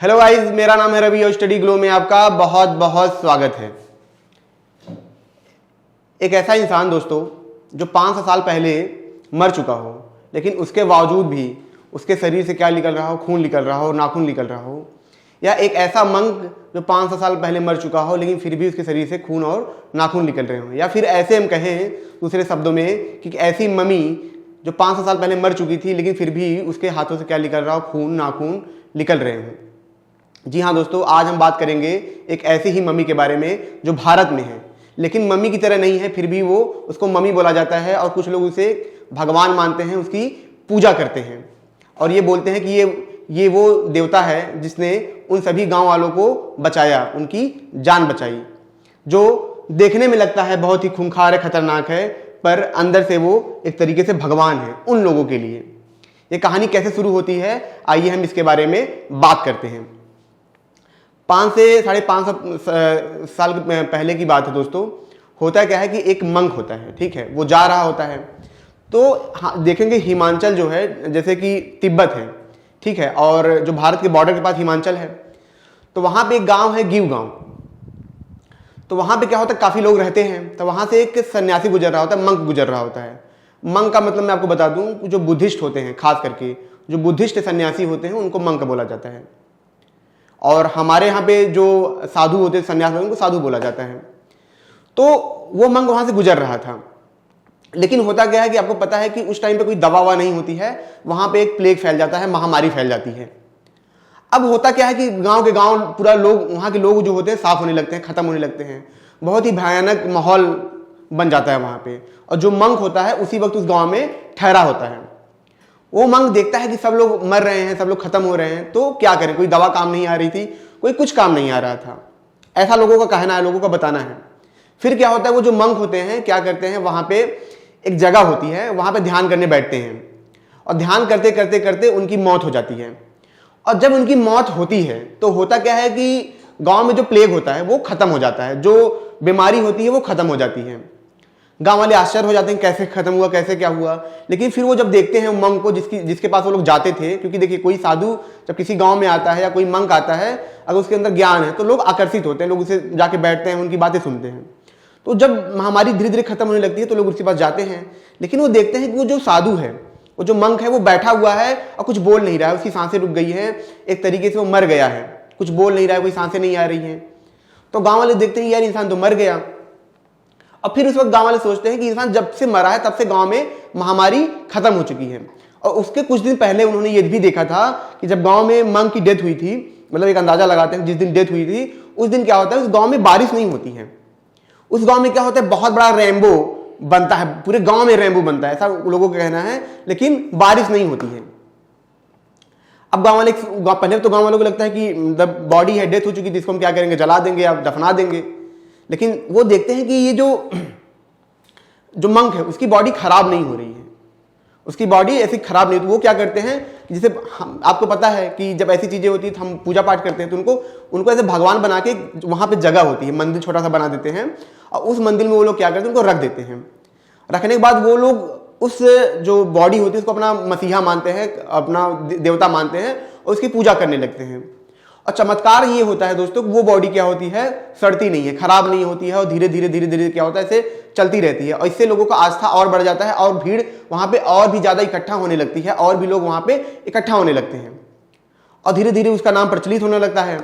Hello guys, मेरा नाम है रवि और स्टडी ग्लो में आपका बहुत बहुत स्वागत है। एक ऐसा इंसान दोस्तों जो 500 साल पहले मर चुका हो, लेकिन उसके बावजूद भी उसके शरीर से क्या निकल रहा हो, खून निकल रहा हो, नाखून निकल रहा हो। या एक ऐसा मंक जो 500 साल पहले मर चुका हो, लेकिन फिर भी उसके शरीर से खून और नाखून निकल रहे हो। या फिर ऐसे हम कहें दूसरे शब्दों में कि ऐसी मम्मी जो 500 साल पहले मर चुकी थी, लेकिन फिर भी उसके हाथों से क्या निकल रहा हो, खून नाखून निकल रहे हैं। जी हाँ दोस्तों, आज हम बात करेंगे एक ऐसी ही मम्मी के बारे में जो भारत में है, लेकिन मम्मी की तरह नहीं है, फिर भी वो उसको मम्मी बोला जाता है और कुछ लोग उसे भगवान मानते हैं, उसकी पूजा करते हैं और ये बोलते हैं कि ये वो देवता है जिसने उन सभी गांव वालों को बचाया, उनकी जान बचाई। जो देखने में लगता है बहुत ही खूंखार है, खतरनाक है, पर अंदर से वो एक तरीके से भगवान है उन लोगों के लिए। ये कहानी कैसे शुरू होती है, आइए हम इसके बारे में बात करते हैं। 5 से 550 साल पहले की बात है दोस्तों। होता क्या है कि एक मंक होता है, ठीक है, वो जा रहा होता है तो देखेंगे हिमाचल जो है, जैसे कि तिब्बत है, ठीक है, और जो भारत के बॉर्डर के पास हिमाचल है, तो वहां पे एक गांव है, गिव गांव। तो वहां पे क्या होता है, काफी लोग रहते हैं। तो वहां से एक सन्यासी गुजर रहा होता है, मंक गुजर रहा होता है। मंक का मतलब मैं आपको बता दूं, जो बुद्धिस्ट होते हैं, खास करके जो बुद्धिस्ट सन्यासी होते हैं उनको मंक बोला जाता है, और हमारे यहाँ पे जो साधु होते हैं, सन्यासी, उनको साधु बोला जाता है। तो वो मंक वहां से गुजर रहा था, लेकिन होता क्या है कि आपको पता है कि उस टाइम पे कोई दवा ववा नहीं होती है, वहां पे एक प्लेग फैल जाता है, महामारी फैल जाती है। अब होता क्या है कि गांव के गांव पूरा लोग, वहां के लोग जो होते हैं साफ होने लगते हैं, खत्म होने लगते हैं, बहुत ही भयानक माहौल बन जाता है वहां पे। और जो मंक होता है उसी वक्त उस गांव में ठहरा होता है। वो मंक देखता है कि सब लोग मर रहे हैं, सब लोग खत्म हो रहे हैं, तो क्या करें, कोई दवा काम नहीं आ रही थी, कोई कुछ काम नहीं आ रहा था, ऐसा लोगों का कहना है, लोगों का बताना है। फिर क्या होता है, वो जो मंक होते हैं क्या करते हैं, वहां पे एक जगह होती है, वहां पे ध्यान करने बैठते हैं, और ध्यान करते करते करते उनकी मौत हो जाती है। और जब उनकी मौत होती है तो होता क्या है कि गांव में जो प्लेग होता है वो खत्म हो जाता है, जो बीमारी होती है वो खत्म हो जाती है। गांव वाले आश्चर्य हो जाते हैं, कैसे खत्म हुआ, कैसे क्या हुआ। लेकिन फिर वो जब देखते हैं मंक को, जिसके पास वो लोग जाते थे, क्योंकि देखिए कोई साधु जब किसी गांव में आता है या कोई मंक आता है, अगर उसके अंदर ज्ञान है तो लोग आकर्षित होते हैं, लोग उसे जाके बैठते हैं, उनकी बातें सुनते हैं। तो जब महामारी धीरे धीरे खत्म होने लगती है तो लोग उसके पास जाते हैं, लेकिन वो देखते हैं कि वो जो साधु है, वो जो मंक है, वो बैठा हुआ है और कुछ बोल नहीं रहा है, उसकी सांसें रुक गई है, एक तरीके से वो मर गया है, कुछ बोल नहीं रहा है, कोई सांसें नहीं आ रही हैं। तो गांव वाले देखते हैं यार इंसान तो मर गया। और फिर उस वक्त गांव वाले सोचते हैं कि इंसान जब से मरा है तब से गांव में महामारी खत्म हो चुकी है। और उसके कुछ दिन पहले उन्होंने ये भी देखा था कि जब गांव में मंक की डेथ हुई थी, मतलब एक अंदाजा लगाते हैं जिस दिन डेथ हुई थी उस दिन क्या होता है, उस गांव में बारिश नहीं होती है। उस गांव में क्या होता है, बहुत बड़ा रेनबो बनता है, पूरे गांव में रेनबो बनता है, ऐसा लोगों का कहना है, लेकिन बारिश नहीं होती है। अब गांव वाले, पहले तो गांव वालों को लगता है कि बॉडी है, डेथ हो चुकी थी, इसको हम क्या करेंगे, जला देंगे या दफना देंगे। लेकिन वो देखते हैं कि ये जो मंक है उसकी बॉडी खराब नहीं हो रही है, उसकी बॉडी ऐसी खराब नहीं। तो वो क्या करते हैं कि जैसे आपको पता है कि जब ऐसी चीजें होती है तो हम पूजा पाठ करते हैं, तो उनको ऐसे भगवान बना के वहां पे जगह होती है, मंदिर छोटा सा बना देते हैं, और उस मंदिर में वो लोग क्या करते हैं, उनको रख देते हैं। रखने के बाद वो लोग उस जो बॉडी होती है उसको अपना मसीहा मानते हैं, अपना देवता मानते हैं, और उसकी पूजा करने लगते हैं। और चमत्कार ये होता है दोस्तों, वो बॉडी क्या होती है, सड़ती नहीं है, खराब नहीं होती है, और धीरे धीरे धीरे धीरे क्या होता है, ऐसे चलती रहती है। और इससे लोगों का आस्था और बढ़ जाता है, और भीड़ वहां पे और भी ज्यादा इकट्ठा होने लगती है, और भी लोग वहां पे इकट्ठा होने लगते हैं, और धीरे धीरे उसका नाम प्रचलित होने लगता है।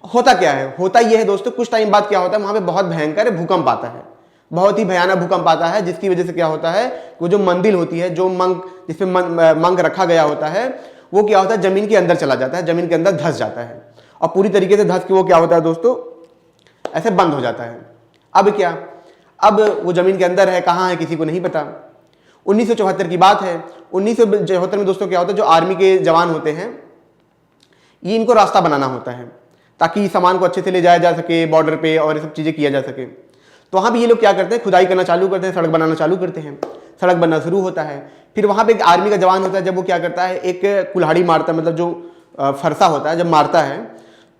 होता क्या है, होता यह है दोस्तों, कुछ टाइम बाद क्या होता है, वहां पे बहुत भयंकर भूकंप आता है, बहुत ही भयानक भूकंप आता है, जिसकी वजह से क्या होता है, वो जो मंदिर होती है, जो मंक जिसपे मंक रखा गया होता है, वो क्या होता है, जमीन के अंदर चला जाता है, जमीन के अंदर धंस जाता है, और पूरी तरीके से धंस के वो क्या होता है दोस्तों, ऐसे बंद हो जाता है। अब क्या, अब वो जमीन के अंदर है, कहाँ है किसी को नहीं पता। 1974 की बात है। 1974 में दोस्तों क्या होता है, जो आर्मी के जवान होते हैं, ये इनको रास्ता बनाना होता है ताकि सामान को अच्छे से ले जाया जा सके बॉर्डर पे, और ये सब चीजें किया जा सके। तो वहां भी ये लोग क्या करते हैं, खुदाई करना चालू करते हैं, सड़क बनाना चालू करते हैं, सड़क बनना शुरू होता है। फिर वहां पे एक आर्मी का जवान होता है, जब वो क्या करता है, एक कुल्हाड़ी मारता है, मतलब जो फरसा होता है, जब मारता है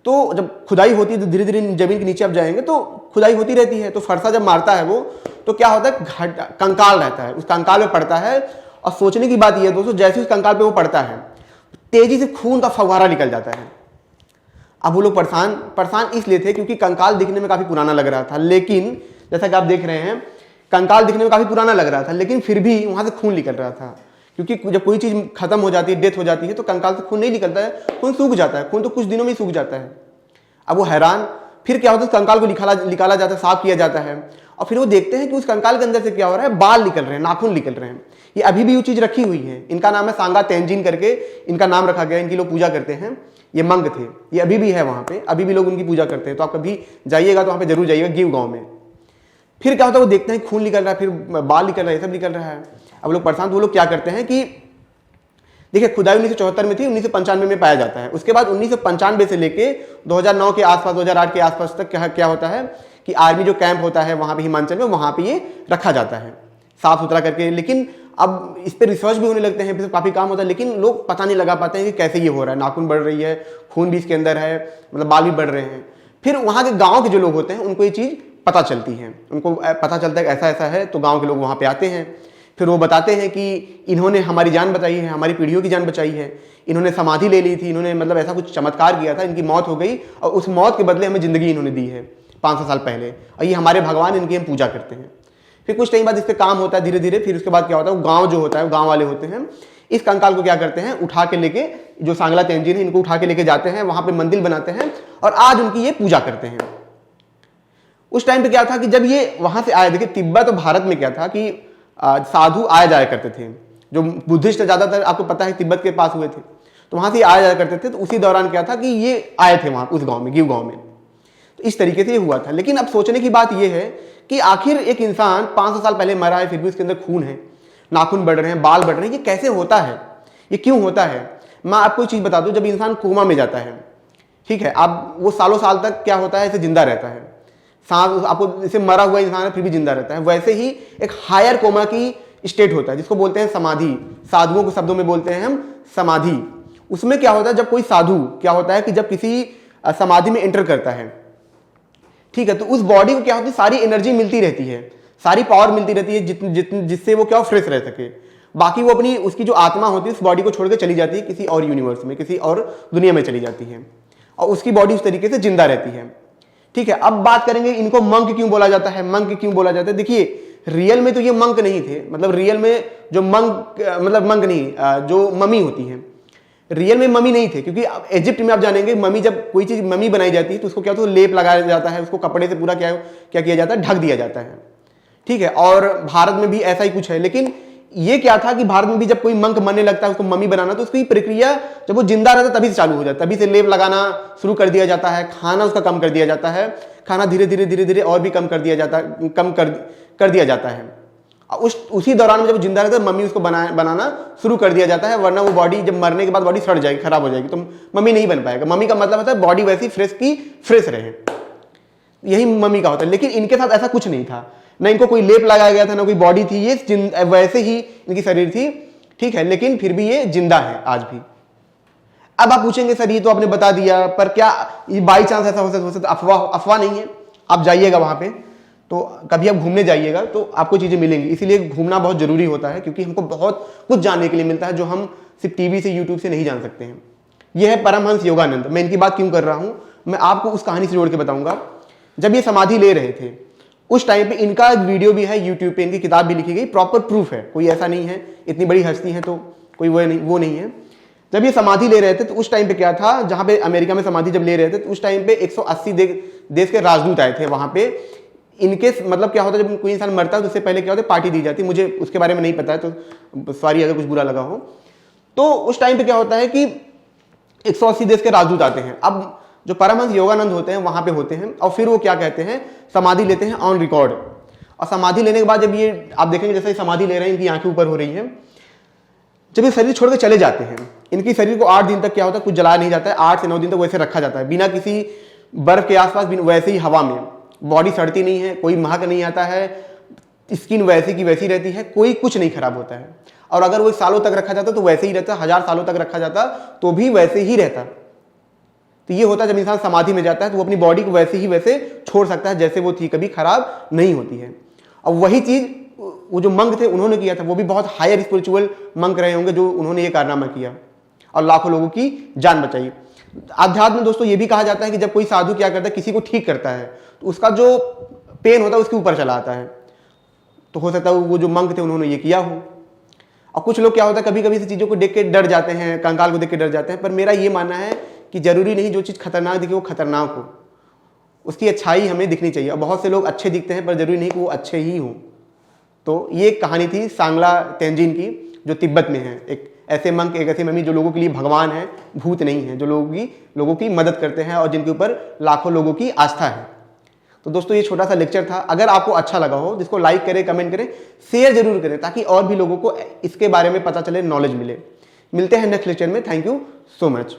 तो जब खुदाई होती है तो धीरे धीरे जमीन के नीचे आप जाएंगे तो खुदाई होती रहती है, तो फरसा जब मारता है वो, तो क्या होता है, कंकाल रहता है, उस कंकाल में पड़ता है। और सोचने की बात यह है दोस्तों, जैसे उस कंकाल पे वो पड़ता है तेजी से खून का फव्वारा निकल जाता है। अब वो लोग परेशान इसलिए थे क्योंकि कंकाल दिखने में काफी पुराना लग रहा था, लेकिन जैसा कि आप देख रहे हैं कंकाल दिखने में काफी पुराना लग रहा था, लेकिन फिर भी वहां से खून निकल रहा था। क्योंकि जब कोई चीज खत्म हो जाती है, डेथ हो जाती है, तो कंकाल से खून नहीं निकलता है, खून सूख जाता है, खून तो कुछ दिनों में ही सूख जाता है। अब वो हैरान, फिर क्या होता है, कंकाल को निकाला जाता है, साफ किया जाता है, और फिर वो देखते हैं कि उस कंकाल के अंदर से क्या हो रहा है, बाल निकल रहे हैं, नाखून निकल रहे हैं। ये अभी भी वो चीज रखी हुई है। इनका नाम है सांगा तेंजिन करके इनका नाम रखा गया, इनकी लोग पूजा करते हैं। ये मंग थे, ये अभी भी है वहां पे, अभी भी लोग उनकी पूजा करते हैं। तो आप कभी जाइएगा तो वहां पे जरूर जाइएगा, गिव गांव में। फिर क्या होता है, वो देखते हैं खून निकल रहा है, फिर बाल निकल रहा है, सब निकल रहा है। अब लोग परेशान, तो वो लोग क्या करते हैं कि देखिए खुदाई 1974 में थी, 1995 में पाया जाता है। उसके बाद 1995 से लेके 2009 के आसपास, 2008 के आसपास तक क्या होता है कि आर्मी जो कैंप होता है वहां पे हिमाचल में, वहां पे ये रखा जाता है साफ सुथरा करके। लेकिन अब इस पर रिसर्च भी होने लगते हैं, फिर काफी काम होता है, लेकिन लोग पता नहीं लगा पाते हैं कि कैसे ये हो रहा है। नाखून बढ़ रही है, खून भी इसके अंदर है, मतलब बाल भी बढ़ रहे हैं। फिर वहां के गाँव के जो लोग होते हैं उनको ये चीज पता चलती है, उनको पता चलता है कि ऐसा ऐसा है, तो गाँव के लोग वहां पे आते हैं। फिर वो बताते हैं कि इन्होंने हमारी जान बचाई है, हमारी पीढ़ियों की जान बचाई है, इन्होंने समाधि ले ली थी, इन्होंने मतलब ऐसा कुछ चमत्कार किया था, इनकी मौत हो गई और उस मौत के बदले हमें जिंदगी इन्होंने दी है 500 साल पहले, और ये हमारे भगवान, इनकी हम पूजा करते हैं। फिर कुछ टाइम बाद इस पर काम होता है धीरे धीरे। फिर उसके बाद क्या होता है, वो गाँव जो होता है, गाँव वाले होते हैं, इस कंकाल को क्या करते हैं, उठा के लेके, जो सांगला तेंजिन है, इनको उठा के लेके जाते हैं, वहां पे मंदिर बनाते हैं और आज उनकी ये पूजा करते हैं। उस टाइम पे क्या था कि जब ये वहां से आए, देखिए तिब्बत और भारत में क्या था कि साधु आया जाया करते थे, जो बुद्धिस्ट ज्यादातर आपको पता है तिब्बत के पास हुए थे, तो वहां से आया जाया करते थे। तो उसी दौरान क्या था कि ये आए थे वहां उस गांव में, गिव गांव में, तो इस तरीके से ये हुआ था। लेकिन अब सोचने की बात ये है कि आखिर एक इंसान 500 साल पहले मरा है, फिर भी उसके अंदर खून है, नाखून बढ़ रहे हैं, बाल बढ़ रहे हैं, ये कैसे होता है, ये क्यों होता है? मैं आपको एक चीज बता दूं, जब इंसान कोमा में जाता है, ठीक है, आप वो सालों साल तक क्या होता है, इसे जिंदा रहता है, सांस आपको, इसे मरा हुआ इंसान है फिर भी जिंदा रहता है। वैसे ही एक हायर कोमा की स्टेट होता है जिसको बोलते हैं समाधि, साधुओं के शब्दों में बोलते हैं हम समाधि। उसमें क्या होता है, जब कोई साधु, क्या होता है कि जब किसी समाधि में एंटर करता है, ठीक है, तो उस बॉडी को क्या होती है, सारी एनर्जी मिलती रहती है, सारी पावर मिलती रहती है, जिससे वो क्या फ्रेश रह सके। बाकी वो अपनी, उसकी जो आत्मा होती है उस बॉडी को छोड़कर चली जाती है किसी और यूनिवर्स में, किसी और दुनिया में चली जाती है, और उसकी बॉडी उस तरीके से जिंदा रहती है। ठीक है, अब बात करेंगे इनको मंक क्यों बोला जाता है, मंक क्यों बोला जाता है। देखिए रियल में तो ये मंक नहीं थे, मतलब रियल में जो मंक, मतलब मंक नहीं, जो मम्मी होती है, रियल में मम्मी नहीं थे। क्योंकि इजिप्ट में आप जानेंगे, मम्मी, जब कोई चीज मम्मी बनाई जाती है तो उसको क्या होता है, लेप लगाया जाता है, उसको कपड़े से पूरा क्या किया जाता है, ढक दिया जाता है। ठीक है, और भारत में भी ऐसा ही कुछ है। लेकिन ये क्या था कि भारत में भी जब कोई मंक मरने लगता है उसको मम्मी बनाना, तो उसकी प्रक्रिया जब वो जिंदा रहता है तभी से चालू हो जाता है, तभी से लेप लगाना शुरू कर दिया जाता है, खाना उसका कम कर दिया जाता है, खाना धीरे धीरे और भी कम कर दिया जाता है, कम कर दिया जाता है। उसी दौरान में जब जिंदा रहता है मम्मी उसको बनाना शुरू कर दिया जाता है, वरना वो बॉडी जब मरने के बाद बॉडी सड़ जाएगी, खराब हो जाएगी, तो मम्मी नहीं बन पाएगा। मम्मी का मतलब होता है बॉडी वैसी फ्रेश की फ्रेश रहे, यही मम्मी का होता है। लेकिन इनके साथ ऐसा कुछ नहीं था, ना इनको कोई लेप लगाया गया था, ना कोई बॉडी थी, ये वैसे ही इनकी शरीर थी। ठीक है, लेकिन फिर भी ये जिंदा है आज भी। अब आप पूछेंगे सर ये तो आपने बता दिया, पर क्या ये बाई चांस ऐसा हो सकता? अफवाह नहीं है। आप जाइएगा वहां पे, तो कभी आप घूमने जाइएगा तो आपको चीजें मिलेंगी। इसीलिए घूमना बहुत जरूरी होता है, क्योंकि हमको बहुत कुछ जानने के लिए मिलता है जो हम सिर्फ टीवी से, यूट्यूब से नहीं जान सकते हैं। यह है परमहंस योगानंद। मैं इनकी बात क्यों कर रहा हूं, मैं आपको उस कहानी से जोड़ के बताऊंगा। जब ये समाधि ले रहे थे उस टाइम पे, इनका वीडियो भी है यूट्यूब पे, इनकी किताब भी लिखी गई, प्रॉपर प्रूफ है, कोई ऐसा नहीं है, इतनी बड़ी हस्ती है तो कोई वो नहीं है। जब ये समाधि ले रहे थे तो उस टाइम पे क्या था, जहां पे अमेरिका में समाधि जब ले रहे थे तो उस टाइम पे 180 देश के राजदूत आए थे वहां पे। इनके मतलब क्या होता है, जब कोई इंसान मरता है तो उससे पहले क्या होता है, पार्टी दी जाती है। मुझे उसके बारे में नहीं पता है, तो सॉरी अगर कुछ बुरा लगा हो। तो उस टाइम पे क्या होता है कि 180 देश के राजदूत आते हैं। अब जो परमहंस योगानंद होते हैं वहां पे होते हैं, और फिर वो क्या कहते हैं, समाधि लेते हैं ऑन रिकॉर्ड। और समाधि लेने के बाद जब ये आप देखेंगे, जैसे समाधि ले रहे हैं, इनकी आंखें ऊपर हो रही हैं, जब ये शरीर छोड़कर चले जाते हैं, इनकी शरीर को 8 दिन तक क्या होता है, कुछ जलाया नहीं जाता है, 8 से 9 दिन तक वैसे रखा जाता है, बिना किसी बर्फ के आसपास, वैसे ही हवा में। बॉडी सड़ती नहीं है, कोई महक नहीं आता है, स्किन वैसी की वैसी रहती है, कोई कुछ नहीं खराब होता है। और अगर वो सालों तक रखा जाता तो वैसे ही रहता, 1000 सालों तक रखा जाता तो भी वैसे ही रहता। तो ये होता है जब इंसान समाधि में जाता है तो वो अपनी बॉडी को वैसे ही वैसे छोड़ सकता है जैसे वो थी, कभी खराब नहीं होती है। और वही चीज वो जो मंक थे उन्होंने किया था, वो भी बहुत हायर स्पिरिचुअल मंक रहे होंगे जो उन्होंने ये कारनामा किया। और लाखों लोगं की जान बचाई। अध्यात्म में दोस्तों ये भी कहा जाता है कि जब कोई साधु क्या करता है, किसी को ठीक करता है, तो उसका जो पेन होता है उसके ऊपर चला आता है। तो हो सकता है वो जो मंक थे उन्होंने ये किया हो। और कुछ लोग क्या होता है, कभी कभी चीज़ों को देख के डर जाते हैं, कंकाल को देख के डर जाते हैं। पर मेरा ये मानना है कि जरूरी नहीं जो चीज़ खतरनाक दिखे वो खतरनाक हो, उसकी अच्छाई हमें दिखनी चाहिए। और बहुत से लोग अच्छे दिखते हैं पर जरूरी नहीं कि वो अच्छे ही हों। तो ये एक कहानी थी सांगला तेंजिन की, जो तिब्बत में है। एक ऐसे मंक, एक ऐसी मम्मी जो लोगों के लिए भगवान है, भूत नहीं है, जो लोगों की मदद करते हैं और जिनके ऊपर लाखों लोगों की आस्था है। तो दोस्तों ये छोटा सा लेक्चर था। अगर आपको अच्छा लगा हो, जिसको लाइक करें, कमेंट करें, शेयर जरूर करें, ताकि और भी लोगों को इसके बारे में पता चले, नॉलेज मिले। मिलते हैं नेक्स्ट लेक्चर में। Thank you so much.